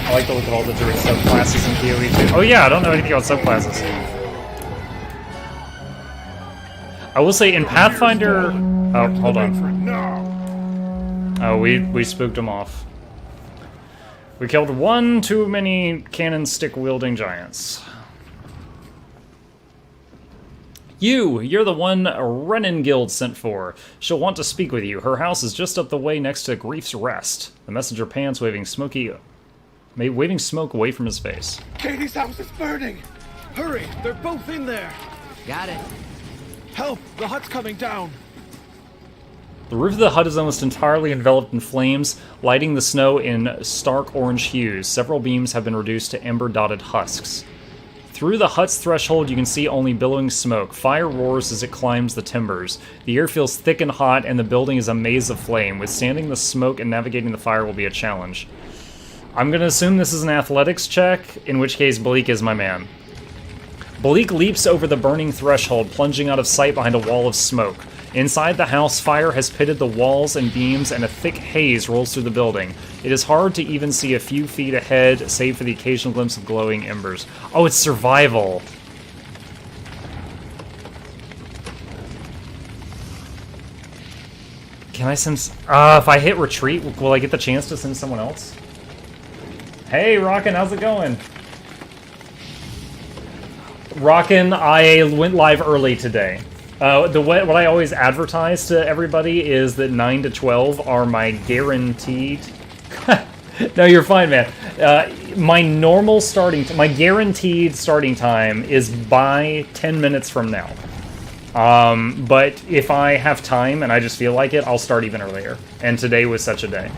I like the look of all the druid subclasses in PoE 2. Oh yeah, I don't know anything about subclasses. I will say in Pathfinder... Oh, hold on. Oh, we spooked him off. We killed one too many cannon stick-wielding giants. You're the one Renin Guild sent for. She'll want to speak with you. Her house is just up the way next to Grief's Rest. The messenger pants, waving smoke away from his face. Katie's house is burning! Hurry, they're both in there! Got it. Help, the hut's coming down! The roof of the hut is almost entirely enveloped in flames, lighting the snow in stark orange hues. Several beams have been reduced to ember-dotted husks. Through the hut's threshold, you can see only billowing smoke. Fire roars as it climbs the timbers. The air feels thick and hot, and the building is a maze of flame. Withstanding the smoke and navigating the fire will be a challenge. I'm going to assume this is an athletics check, in which case Bleak is my man. Bleak leaps over the burning threshold, plunging out of sight behind a wall of smoke. Inside the house, fire has pitted the walls and beams, and a thick haze rolls through the building. It is hard to even see a few feet ahead, save for the occasional glimpse of glowing embers. Oh, it's survival! Can I send... if I hit retreat, will I get the chance to send someone else? Hey, Rockin', how's it going? Rockin', I went live early today. What I always advertise to everybody is that 9 to 12 are my guaranteed... No, you're fine, man. My normal my guaranteed starting time is by 10 minutes from now. But if I have time and I just feel like it, I'll start even earlier. And today was such a day.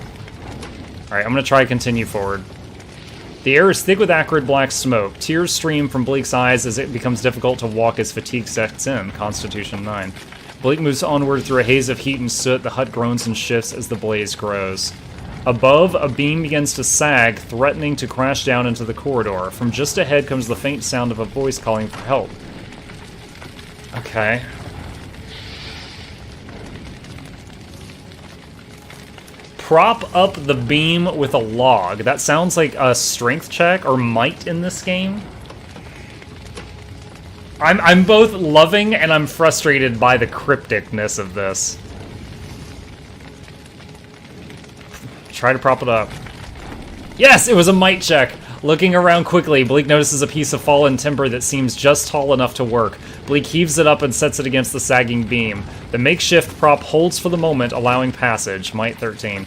Alright, I'm going to try to continue forward. The air is thick with acrid black smoke. Tears stream from Bleak's eyes as it becomes difficult to walk as fatigue sets in. Constitution 9. Bleak moves onward through a haze of heat and soot. The hut groans and shifts as the blaze grows. Above, a beam begins to sag, threatening to crash down into the corridor. From just ahead comes the faint sound of a voice calling for help. Okay. Prop up the beam with a log. That sounds like a strength check or might in this game. I'm both loving and I'm frustrated by the crypticness of this. Try to prop it up. Yes, it was a might check. Looking around quickly, Bleak notices a piece of fallen timber that seems just tall enough to work. Bleak heaves it up and sets it against the sagging beam. The makeshift prop holds for the moment, allowing passage. Might 13.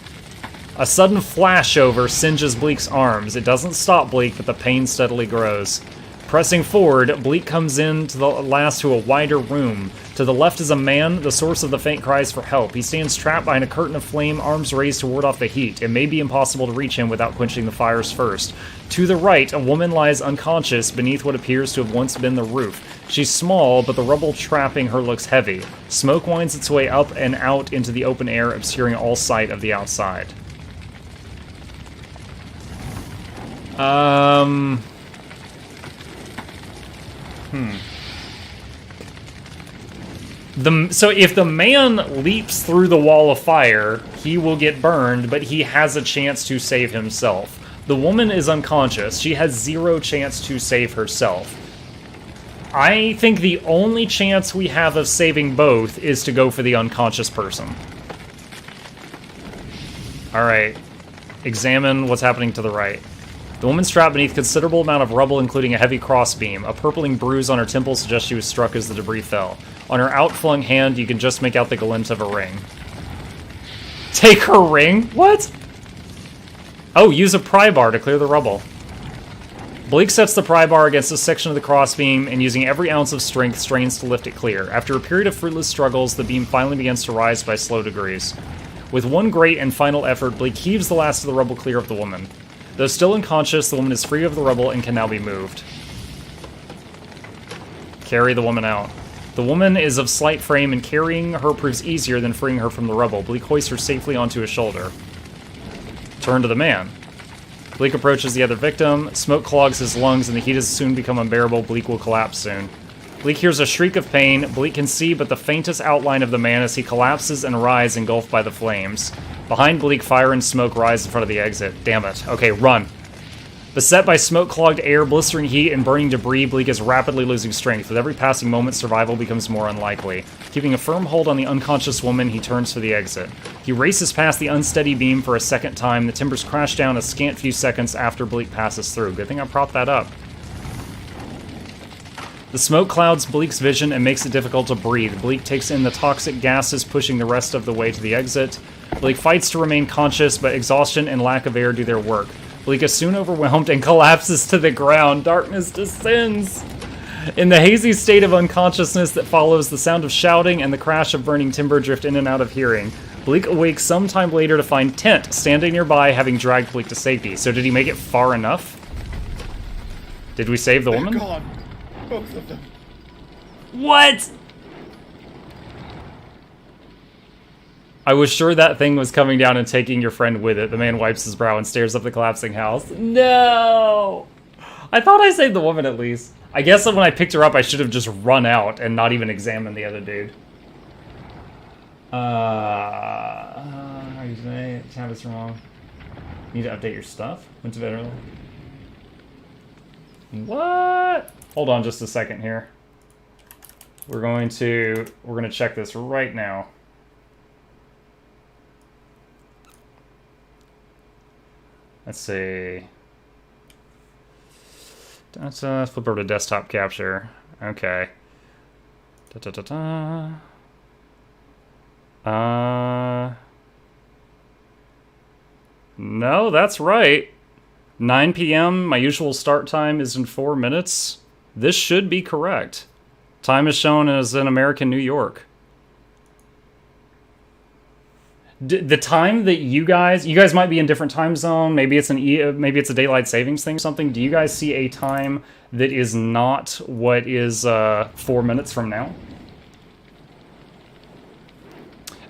A sudden flashover singes Bleak's arms. It doesn't stop Bleak, but the pain steadily grows. Pressing forward, Bleak comes in to the last to a wider room. To the left is a man, the source of the faint cries for help. He stands trapped behind a curtain of flame, arms raised to ward off the heat. It may be impossible to reach him without quenching the fires first. To the right, a woman lies unconscious beneath what appears to have once been the roof. She's small, but the rubble trapping her looks heavy. Smoke winds its way up and out into the open air, obscuring all sight of the outside. So if the man leaps through the wall of fire, he will get burned, but he has a chance to save himself. The woman is unconscious. She has zero chance to save herself. I think the only chance we have of saving both is to go for the unconscious person. Alright. Examine what's happening to the right. The woman's trapped beneath a considerable amount of rubble, including a heavy crossbeam. A purpling bruise on her temple suggests she was struck as the debris fell. On her outflung hand, you can just make out the glint of a ring. Take her ring? What? Oh, use a pry bar to clear the rubble. Bleak sets the pry bar against a section of the crossbeam and, using every ounce of strength, strains to lift it clear. After a period of fruitless struggles, the beam finally begins to rise by slow degrees. With one great and final effort, Bleak heaves the last of the rubble clear of the woman. Though still unconscious, the woman is free of the rubble and can now be moved. Carry the woman out. The woman is of slight frame, and carrying her proves easier than freeing her from the rubble. Bleak hoists her safely onto his shoulder. Turn to the man. Bleak approaches the other victim. Smoke clogs his lungs, and the heat has soon become unbearable. Bleak will collapse soon. Bleak hears a shriek of pain. Bleak can see but the faintest outline of the man as he collapses and writhes, engulfed by the flames. Behind Bleak, fire and smoke rise in front of the exit. Damn it. Okay, run. Beset by smoke-clogged air, blistering heat, and burning debris, Bleak is rapidly losing strength. With every passing moment, survival becomes more unlikely. Keeping a firm hold on the unconscious woman, he turns for the exit. He races past the unsteady beam for a second time. The timbers crash down a scant few seconds after Bleak passes through. Good thing I propped that up. The smoke clouds Bleak's vision and makes it difficult to breathe. Bleak takes in the toxic gases, pushing the rest of the way to the exit. Bleak fights to remain conscious, but exhaustion and lack of air do their work. Bleak is soon overwhelmed and collapses to the ground. Darkness descends. In the hazy state of unconsciousness that follows, the sound of shouting and the crash of burning timber drift in and out of hearing. Bleak awakes sometime later to find Tent standing nearby, having dragged Bleak to safety. So did he make it far enough? Did we save the woman? They're gone. Both of them. What? I was sure that thing was coming down and taking your friend with it. The man wipes his brow and stares up the collapsing house. No! I thought I saved the woman at least. I guess that when I picked her up, I should have just run out and not even examined the other dude. Are you today? Tab is wrong. Need to update your stuff? Went to bed early. What? Hold on just a second here. We're gonna check this right now. Let's see. Let's flip over to desktop capture. Okay. No, that's right. 9 p.m. My usual start time is in 4 minutes. This should be correct. Time is shown as in American New York. The time that you guys might be in different time zone. Maybe it's maybe it's a daylight savings thing or something. Do you guys see a time that is not what is 4 minutes from now?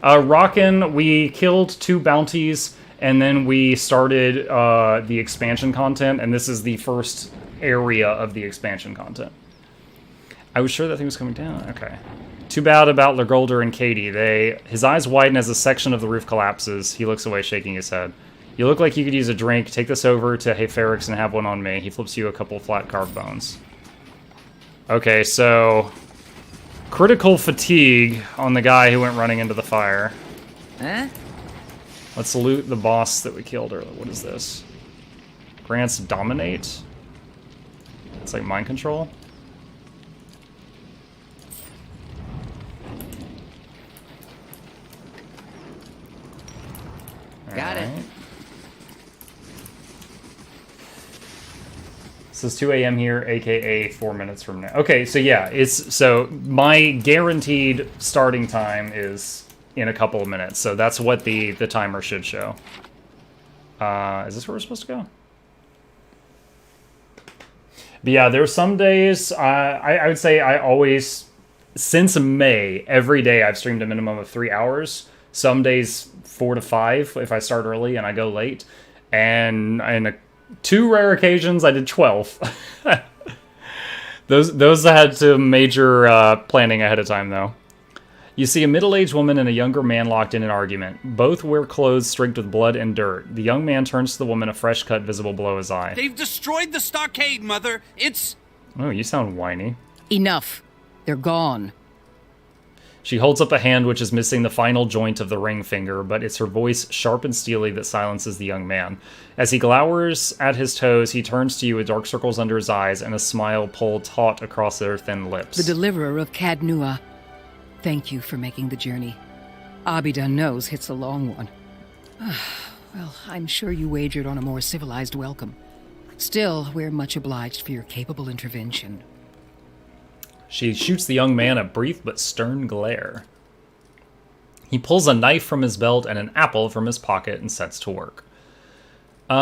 Rockin', we killed 2 bounties, and then we started the expansion content, and this is the first area of the expansion content. I was sure that thing was coming down. Okay. Too bad about Lergolder and Katie. His eyes widen as a section of the roof collapses. He looks away, shaking his head. You look like you could use a drink. Take this over to Hayferix and have one on me. He flips you a couple flat carved bones. Okay, so critical fatigue on the guy who went running into the fire. Huh? Let's loot the boss that we killed earlier. What is this? Grants dominate? It's like mind control. Got it. This is 2 a.m. here, aka 4 minutes from now. Okay, so yeah, so my guaranteed starting time is in a couple of minutes. So that's what the timer should show. Is this where we're supposed to go? But yeah, there's some days, I would say I always, since May, every day I've streamed a minimum of 3 hours. Some days 4 to 5 if I start early and I go late. And in 2 rare occasions, I did 12. Those had some major planning ahead of time, though. You see a middle-aged woman and a younger man locked in an argument. Both wear clothes streaked with blood and dirt. The young man turns to the woman, a fresh cut visible below his eye. They've destroyed the stockade, Mother. It's... Oh, you sound whiny. Enough. They're gone. She holds up a hand which is missing the final joint of the ring finger, but it's her voice, sharp and steely, that silences the young man. As he glowers at his toes, he turns to you with dark circles under his eyes and a smile pulled taut across their thin lips. The deliverer of Cadnua. Thank you for making the journey. Abidan knows it's a long one. Well, I'm sure you wagered on a more civilized welcome. Still, we're much obliged for your capable intervention. She shoots the young man a brief but stern glare. He pulls a knife from his belt and an apple from his pocket and sets to work. I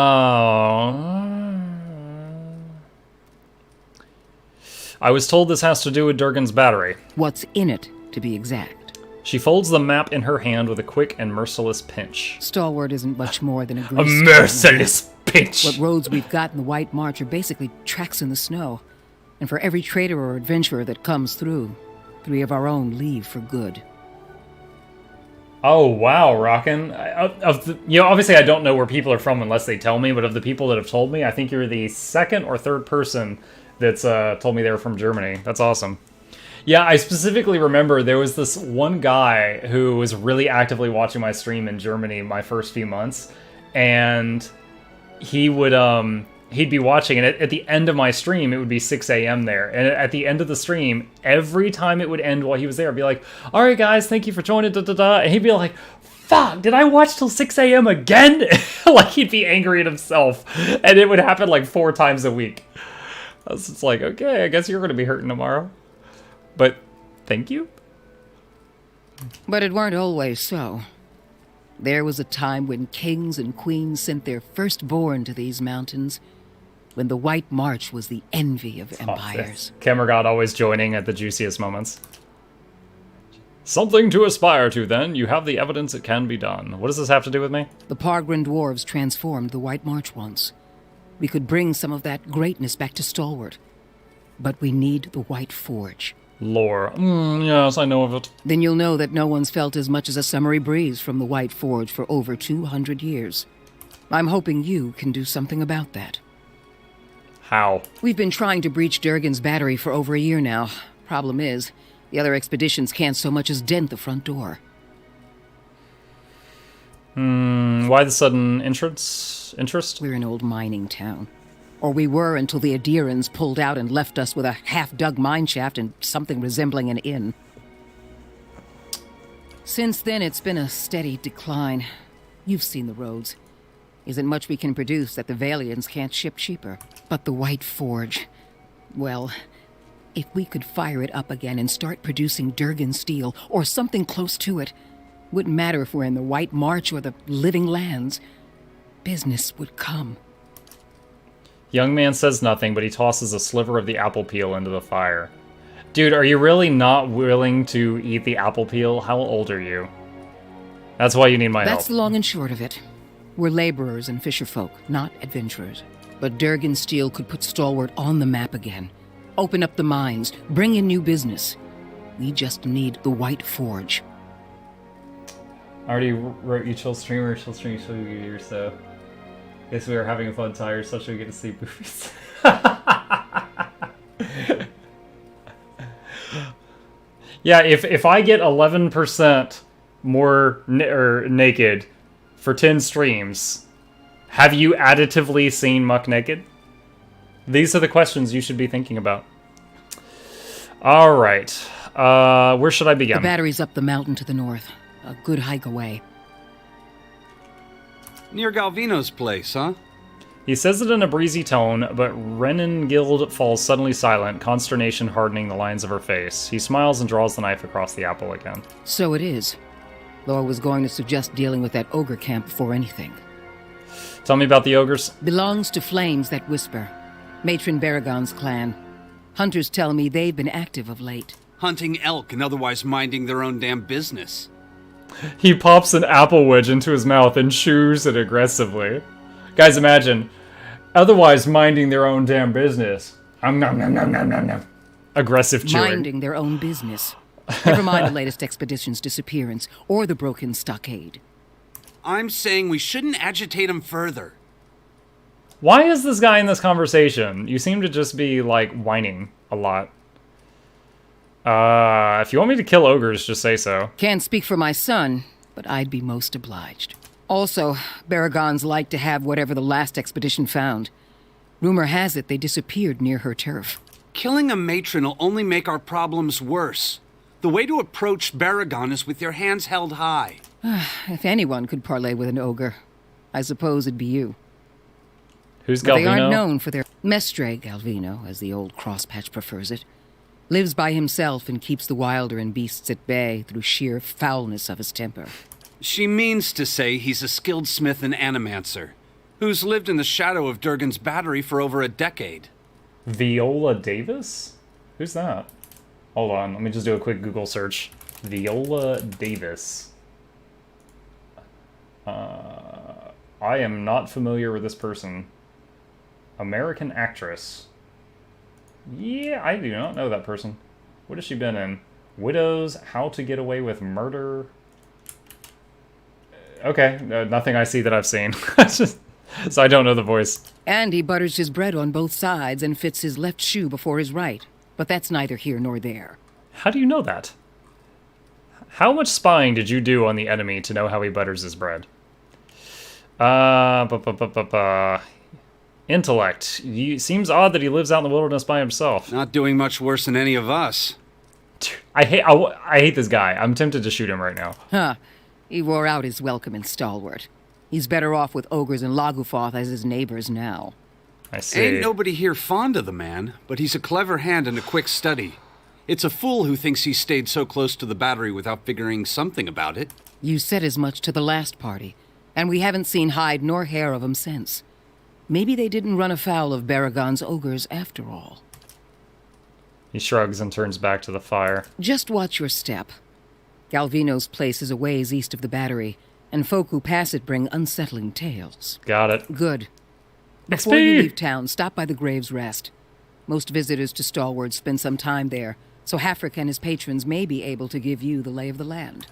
was told this has to do with Durgan's battery. What's in it, to be exact? She folds the map in her hand with a quick and merciless pinch. Stalwart isn't much more than a A grease merciless pinch! What roads we've got in the White March are basically tracks in the snow. And for every trader or adventurer that comes through, 3 of our own leave for good. Oh, wow, Rockin'. Obviously I don't know where people are from unless they tell me, but of the people that have told me, I think you're the second or third person that's told me they were from Germany. That's awesome. Yeah, I specifically remember there was this one guy who was really actively watching my stream in Germany my first few months, and he would he'd be watching, and at the end of my stream it would be 6 a.m. there, and at the end of the stream, every time it would end while he was there, I'd be like, all right guys, thank you for joining, and he'd be like, fuck, did I watch till 6 a.m. again? Like, he'd be angry at himself, and it would happen like 4 times a week. I was just like, okay, I guess you're gonna be hurting tomorrow. But, thank you? But it weren't always so. There was a time when kings and queens sent their firstborn to these mountains, when the White March was the envy of empires. Camergod always joining at the juiciest moments. Something to aspire to, then. You have the evidence it can be done. What does this have to do with me? The Pargrin dwarves transformed the White March once. We could bring some of that greatness back to Stalwart. But we need the White Forge. Lore. Yes, I know of it. Then you'll know that no one's felt as much as a summery breeze from the White Forge for over 200 years. I'm hoping you can do something about that. How? We've been trying to breach Durgan's battery for over a year now. Problem is, the other expeditions can't so much as dent the front door. Why the sudden interest? We're an old mining town. Or we were until the Adirans pulled out and left us with a half-dug mine shaft and something resembling an inn. Since then, it's been a steady decline. You've seen the roads. Isn't much we can produce that the Valians can't ship cheaper. But the White Forge... well, if we could fire it up again and start producing Durgan steel, or something close to it, wouldn't matter if we're in the White March or the Living Lands. Business would come. Young man says nothing, but he tosses a sliver of the apple peel into the fire. Dude, are you really not willing to eat the apple peel? How old are you? That's why you need my help. That's the long and short of it. We're laborers and fisherfolk, not adventurers. But Durgan steel could put Stalwart on the map again. Open up the mines, bring in new business. We just need the White Forge. I already wrote you chill streamer, chill you, so... Guess we were having a fun time, such we get to see movies. Yeah, if I get 11% more naked for 10 streams, have you additively seen Muck naked? These are the questions you should be thinking about. All right, where should I begin? The battery's up the mountain to the north, a good hike away. Near Galvino's place, huh? He says it in a breezy tone, but Renengild falls suddenly silent, consternation hardening the lines of her face. He smiles and draws the knife across the apple again. So it is. Though I was going to suggest dealing with that ogre camp before anything. Tell me about the ogres. Belongs to Flames That Whisper. Matron Baragon's clan. Hunters tell me they've been active of late. Hunting elk and otherwise minding their own damn business. He pops an apple wedge into his mouth and chews it aggressively. Guys, imagine. Otherwise minding their own damn business. Aggressive chewing. Minding their own business. Never mind the latest expedition's disappearance or the broken stockade. I'm saying we shouldn't agitate him further. Why is this guy in this conversation? You seem to just be, like, whining a lot. If you want me to kill ogres, just say so. Can't speak for my son, but I'd be most obliged. Also, Baragons like to have whatever the last expedition found. Rumor has it they disappeared near her turf. Killing a matron will only make our problems worse. The way to approach Baragon is with your hands held high. If anyone could parley with an ogre, I suppose it'd be you. Who's But Galvino? they aren't known for their... Mestre Galvino, as the old crosspatch prefers it. Lives by himself and keeps the wilder and beasts at bay through sheer foulness of his temper. She means to say he's a skilled smith and animancer, who's lived in the shadow of Durgan's battery for over a decade. Viola Davis? Who's that? Hold on, let me just do a quick Google search. Viola Davis. I am not familiar with this person. American actress. Yeah, I do not know that person. What has she been in? Widows, How to Get Away with Murder. Okay, nothing I see that I've seen. So I don't know the voice. And he butters his bread on both sides and fits his left shoe before his right. But that's neither here nor there. How do you know that? How much spying did you do on the enemy to know how he butters his bread? Intellect. Seems odd that he lives out in the wilderness by himself. Not doing much worse than any of us. I hate this guy. I'm tempted to shoot him right now. Huh. He wore out his welcome in Stalwart. He's better off with ogres and Lagufoth as his neighbors now. I see. Ain't nobody here fond of the man, but he's a clever hand and a quick study. It's a fool who thinks he stayed so close to the battery without figuring something about it. You said as much to the last party, and we haven't seen hide nor hair of him since. Maybe they didn't run afoul of Baragon's ogres after all. He shrugs and turns back to the fire. Just watch your step. Galvino's place is a ways east of the battery, and folk who pass it bring unsettling tales. Got it. Good. Before you leave town, stop by the Grave's Rest. Most visitors to Stalwart spend some time there, so Hafric and his patrons may be able to give you the lay of the land.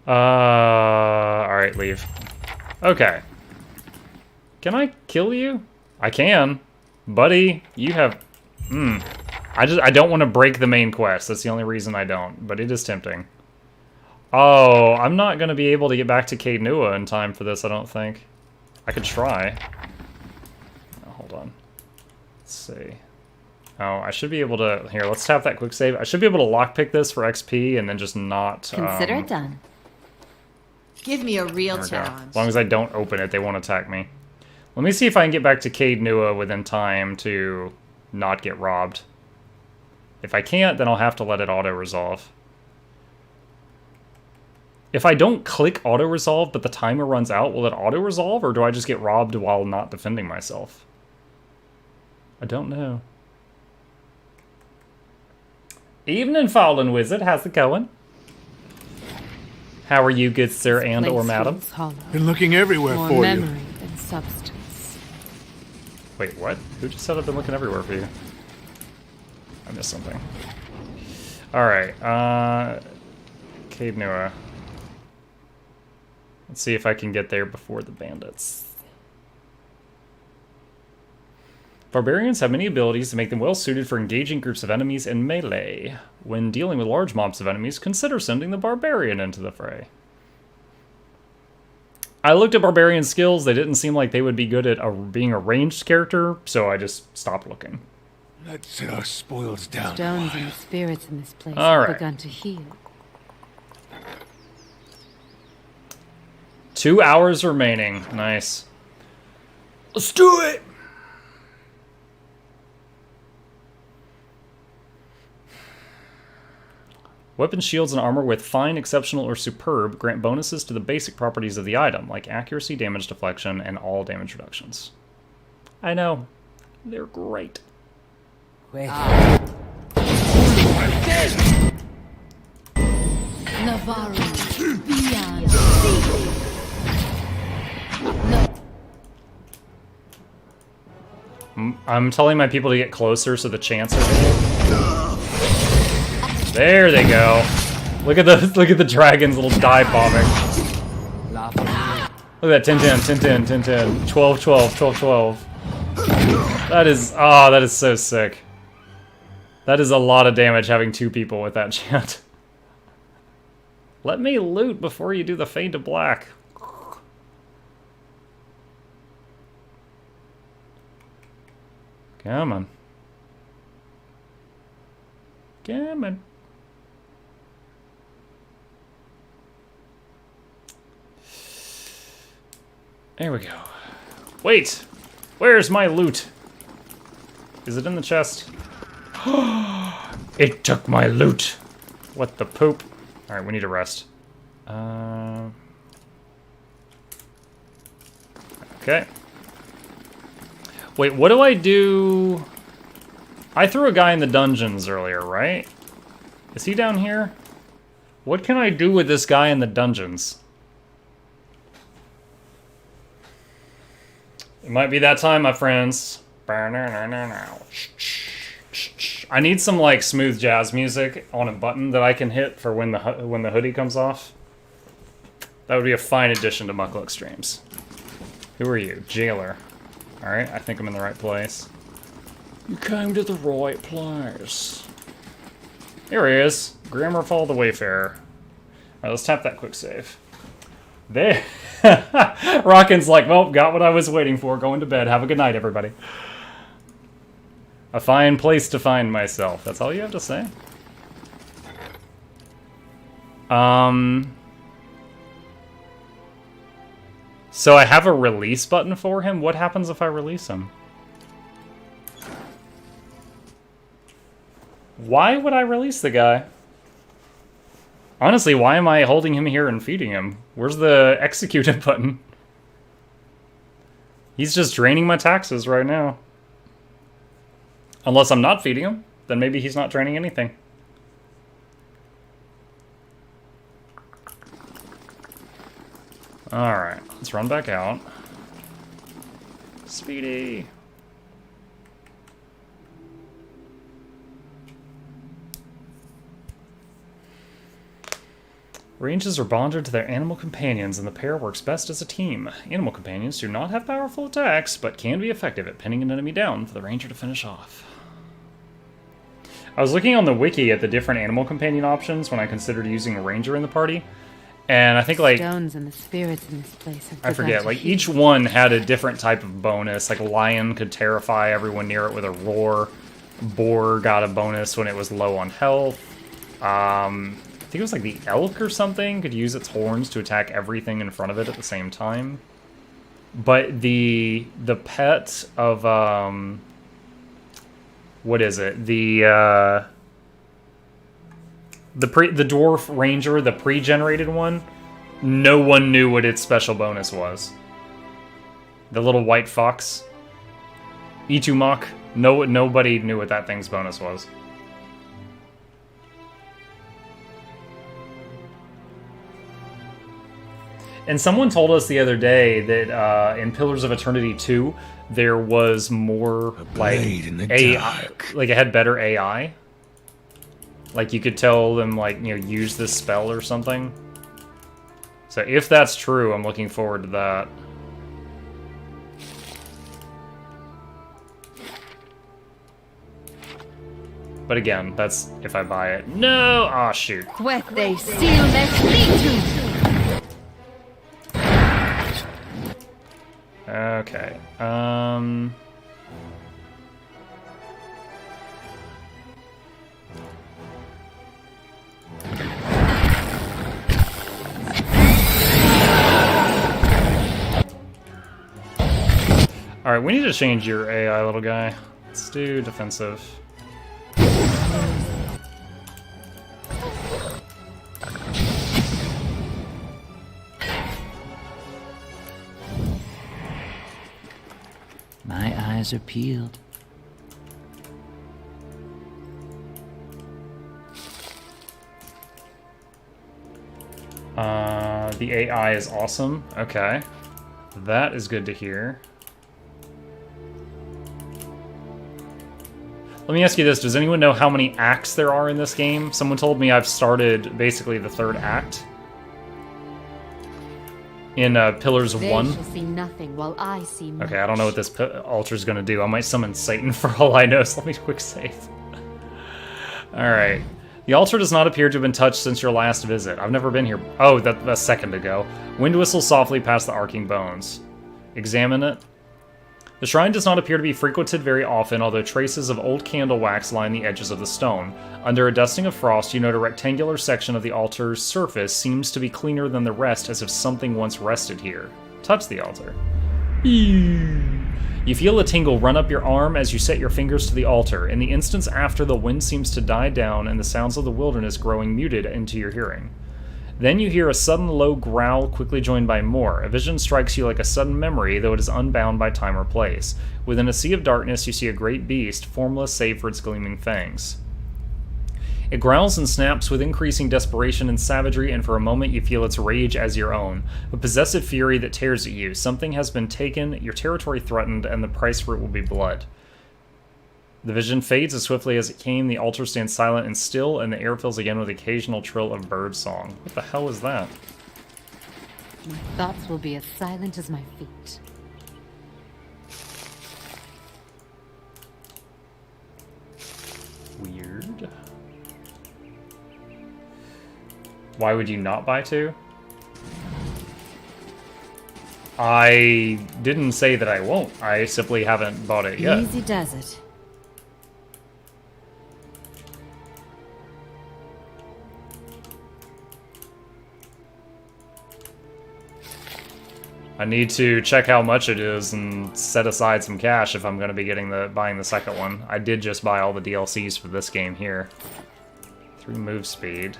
Alright, leave. Okay. Can I kill you? I can. Buddy, you have... I don't want to break the main quest. That's the only reason I don't, but it is tempting. Oh, I'm not going to be able to get back to Caed Nua in time for this, I don't think. I could try. Oh, hold on. Let's see. Oh, I should be able to... Here, let's tap that quick save. I should be able to lockpick this for XP and then just not... Consider it done. Give me a real challenge. As long as I don't open it, they won't attack me. Let me see if I can get back to Caed Nua within time to not get robbed. If I can't, then I'll have to let it auto-resolve. If I don't click auto-resolve, but the timer runs out, will it auto-resolve, or do I just get robbed while not defending myself? I don't know. Evening, Fallen Wizard. How's it going? How are you, good sir and or madam? Been looking everywhere More for memory you. than substance. Wait, what? Who just said I've been looking everywhere for you? I missed something. Alright, Caed Nua. Let's see if I can get there before the bandits. Barbarians have many abilities to make them well suited for engaging groups of enemies in melee. When dealing with large mobs of enemies, consider sending the barbarian into the fray. I looked at barbarian skills. They didn't seem like they would be good at being a ranged character, so I just stopped looking. Let's set our spoils down. Stones and the spirits in this place All have right. begun to heal. 2 hours remaining. Nice. Let's do it! Weapons, shields, and armor with fine, exceptional, or superb grant bonuses to the basic properties of the item, like accuracy, damage deflection, and all damage reductions. I know. They're great. Navarro, beyond. I'm telling my people to get closer so the chance are big. There they go. Look at the dragons little dive bombing. Look at that 10-10, 10-10, 10-10, 12-12, 12-12. That is so sick. That is a lot of damage having two people with that chant. Let me loot before you do the fade to black. Come on. Come on. There we go. Wait! Where's my loot? Is it in the chest? It took my loot! What the poop? Alright, we need to rest. Okay. Wait, what do I do? I threw a guy in the dungeons earlier, right? Is he down here? What can I do with this guy in the dungeons? It might be that time, my friends. I need some like smooth jazz music on a button that I can hit for when the hoodie comes off. That would be a fine addition to Mukluk streams. Who are you? Jailer. Alright, I think I'm in the right place. You came to the right place. Here he is. Grammarfall the Wayfarer. Alright, let's tap that quick save. There. Rockin's like, well, got what I was waiting for. Going to bed. Have a good night, everybody. A fine place to find myself. That's all you have to say? So I have a release button for him? What happens if I release him? Why would I release the guy? Honestly, why am I holding him here and feeding him? Where's the execute button? He's just draining my taxes right now. Unless I'm not feeding him, then maybe he's not draining anything. Alright, let's run back out. Speedy! Rangers are bonded to their animal companions, and the pair works best as a team. Animal companions do not have powerful attacks, but can be effective at pinning an enemy down for the ranger to finish off. I was looking on the wiki at the different animal companion options when I considered using a ranger in the party, and I think, like, stones and the spirits in this place have I forget, like, each one had a different type of bonus. Like, a lion could terrify everyone near it with a roar. Boar got a bonus when it was low on health. I think it was like the elk or something could use its horns to attack everything in front of it at the same time. But the pet of what is it? The dwarf ranger, the pre-generated one, no one knew what its special bonus was. The little white fox, Itumok, nobody knew what that thing's bonus was. And someone told us the other day that in Pillars of Eternity 2, there was more, like, AI, like, it had better AI. Like, you could tell them, like, you know, use this spell or something. So if that's true, I'm looking forward to that. But again, that's if I buy it. No! Aw, shoot. Okay, Alright, we need to change your AI, little guy. Let's do defensive. My eyes are peeled. The AI is awesome. Okay. That is good to hear. Let me ask you this. Does anyone know how many acts there are in this game? Someone told me I've started basically the third act. In Pillars 1. Shall see nothing while I see much. Okay, I don't know what this altar's gonna do. I might summon Satan for all I know, so let me quick save. Alright. The altar does not appear to have been touched since your last visit. I've never been here. Oh, that's a second ago. Wind whistles softly past the arcing bones. Examine it. The shrine does not appear to be frequented very often, although traces of old candle wax line the edges of the stone. Under a dusting of frost, you note a rectangular section of the altar's surface seems to be cleaner than the rest, as if something once rested here. Touch the altar. You feel a tingle run up your arm as you set your fingers to the altar. In the instance after, the wind seems to die down and the sounds of the wilderness growing muted into your hearing. Then you hear a sudden low growl, quickly joined by more. A vision strikes you like a sudden memory, though it is unbound by time or place. Within a sea of darkness, you see a great beast, formless save for its gleaming fangs. It growls and snaps with increasing desperation and savagery, and for a moment you feel its rage as your own. A possessive fury that tears at you. Something has been taken, your territory threatened, and the price for it will be blood. The vision fades as swiftly as it came, the altar stands silent and still, and the air fills again with the occasional trill of bird song. What the hell is that? My thoughts will be as silent as my feet. Weird. Why would you not buy two? I didn't say that I won't. I simply haven't bought it yet. Easy does it. I need to check how much it is and set aside some cash if I'm going to be buying the second one. I did just buy all the DLCs for this game here. 3 move speed.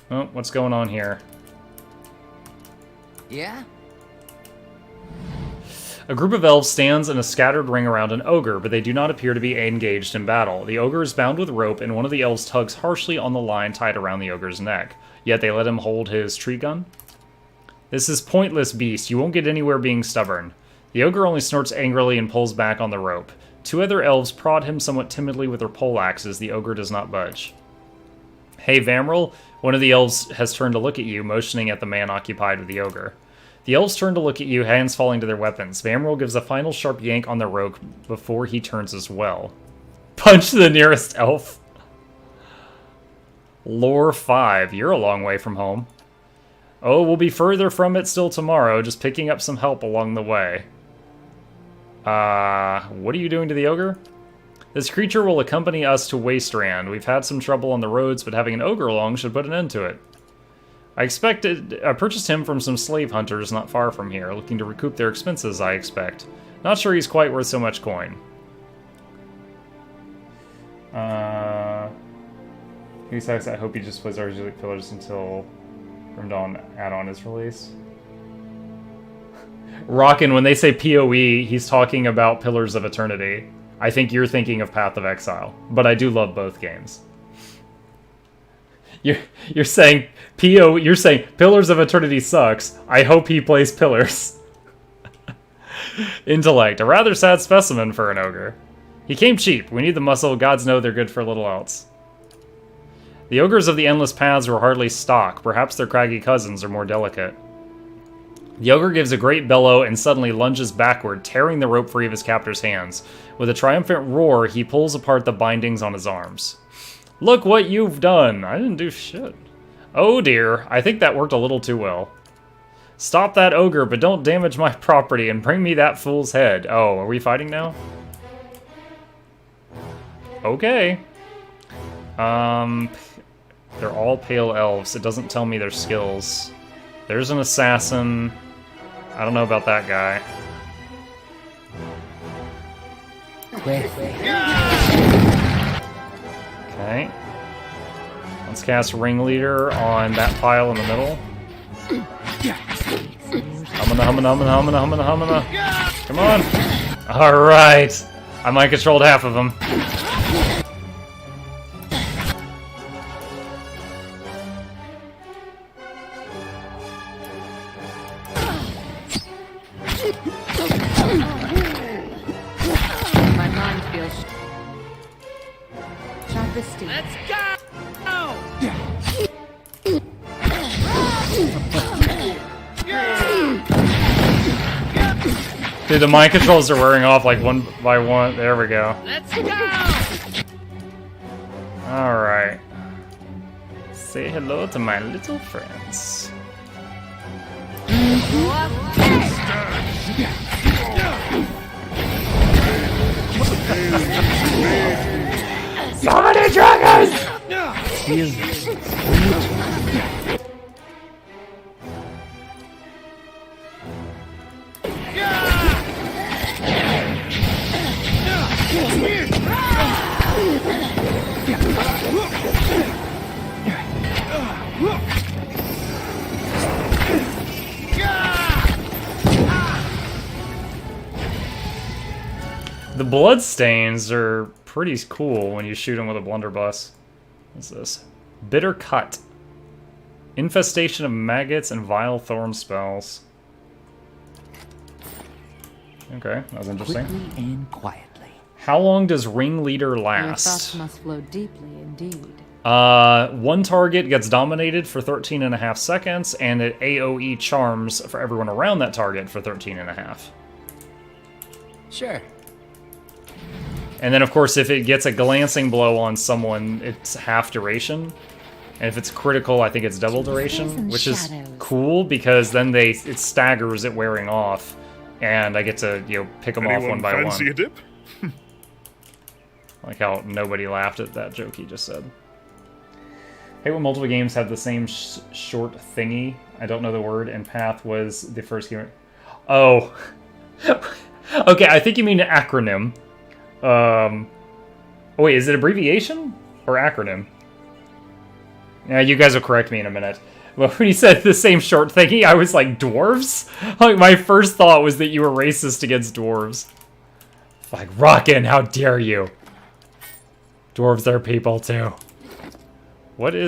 Oh, what's going on here? Yeah? A group of elves stands in a scattered ring around an ogre, but they do not appear to be engaged in battle. The ogre is bound with rope, and one of the elves tugs harshly on the line tied around the ogre's neck. Yet they let him hold his tree gun? This is pointless, beast. You won't get anywhere being stubborn. The ogre only snorts angrily and pulls back on the rope. 2 other elves prod him somewhat timidly with their poleaxes. The ogre does not budge. Hey, Vamril, one of the elves has turned to look at you, motioning at the man occupied with the ogre. The elves turn to look at you, hands falling to their weapons. Vamril gives a final sharp yank on the rope before he turns as well. Punch the nearest elf. Lore 5. You're a long way from home. Oh, we'll be further from it still tomorrow, just picking up some help along the way. What are you doing to the ogre? This creature will accompany us to Wasteland. We've had some trouble on the roads, but having an ogre along should put an end to it. I purchased him from some slave hunters not far from here, looking to recoup their expenses, I expect. Not sure he's quite worth so much coin. I hope he just plays Argelic Pillars until Grim Dawn add-on is released. Rockin', when they say PoE, he's talking about Pillars of Eternity. I think you're thinking of Path of Exile, but I do love both games. You're saying you're saying Pillars of Eternity sucks. I hope he plays Pillars. Intellect, a rather sad specimen for an ogre. He came cheap. We need the muscle. Gods know they're good for little else. The ogres of the Endless Paths were hardly stock. Perhaps their craggy cousins are more delicate. The ogre gives a great bellow and suddenly lunges backward, tearing the rope free of his captor's hands. With a triumphant roar, he pulls apart the bindings on his arms. Look what you've done! I didn't do shit. Oh dear, I think that worked a little too well. Stop that ogre, but don't damage my property, and bring me that fool's head. Oh, are we fighting now? Okay. They're all pale elves. It doesn't tell me their skills. There's an assassin. I don't know about that guy. Okay. Let's cast Ringleader on that pile in the middle. Humana. Come on. Alright. I might controlled half of them. My mind feels sharp as steel. Let's go! Dude, the mind controls are wearing off like one by one. There we go. Let's go! Alright. Say hello to my little friends. So many dragons! The bloodstains are pretty cool when you shoot them with a blunderbuss. What's this? Bitter Cut. Infestation of maggots and vile thorn spells. Okay, that was interesting. Quickly and quietly. How long does Ringleader Your thoughts last? must flow deeply indeed. One target gets dominated for 13.5 seconds, and it AoE charms for everyone around that target for 13.5. Sure. And then, of course, if it gets a glancing blow on someone, it's half duration. And if it's critical, I think it's double duration, which is cool because then it staggers it wearing off, and I get to pick them off one by one. Fancy a dip? Like how nobody laughed at that joke he just said. Hate when multiple games have the same short thingy. I don't know the word, and Path was the first game. Oh. Okay, I think you mean an acronym. Oh, wait, is it abbreviation or acronym? Yeah, you guys will correct me in a minute. But when you said the same short thingy, I was like, dwarves? Like, my first thought was that you were racist against dwarves. Like, Rockin', how dare you? Dwarves are people, too. What is...